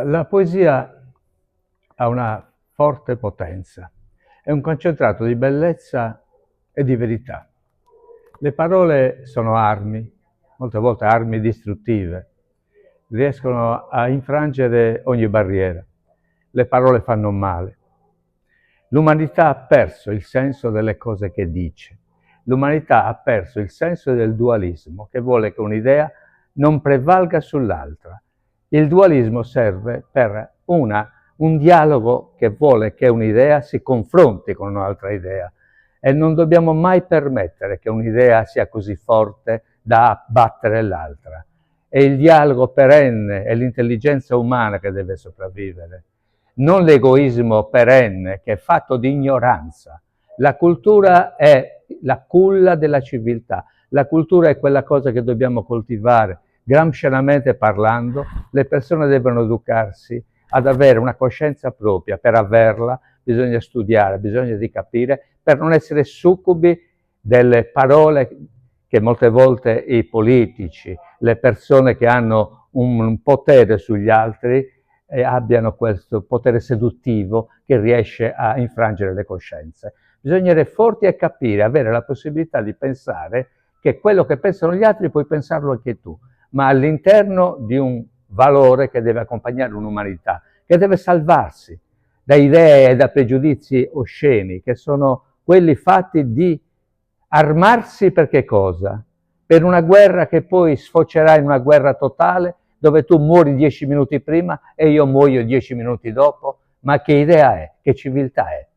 La poesia ha una forte potenza, è un concentrato di bellezza e di verità. Le parole sono armi, molte volte armi distruttive, riescono a infrangere ogni barriera. Le parole fanno male. L'umanità ha perso il senso delle cose che dice. L'umanità ha perso il senso del dualismo, che vuole che un'idea non prevalga sull'altra. Il dualismo serve per un dialogo che vuole che un'idea si confronti con un'altra idea e non dobbiamo mai permettere che un'idea sia così forte da abbattere l'altra. È il dialogo perenne, è l'intelligenza umana che deve sopravvivere, non l'egoismo perenne che è fatto di ignoranza. La cultura è la culla della civiltà, la cultura è quella cosa che dobbiamo coltivare. Gramscianamente parlando, le persone devono educarsi ad avere una coscienza propria. Per averla bisogna studiare, bisogna di capire, per non essere succubi delle parole che molte volte i politici, le persone che hanno un potere sugli altri, abbiano questo potere seduttivo che riesce a infrangere le coscienze. Bisogna essere forti e capire, avere la possibilità di pensare che quello che pensano gli altri puoi pensarlo anche tu, ma all'interno di un valore che deve accompagnare un'umanità, che deve salvarsi da idee e da pregiudizi osceni, che sono quelli fatti di armarsi per che cosa? Per una guerra che poi sfocerà in una guerra totale, dove tu muori 10 minuti prima e io muoio 10 minuti dopo? Ma che idea è? Che civiltà è?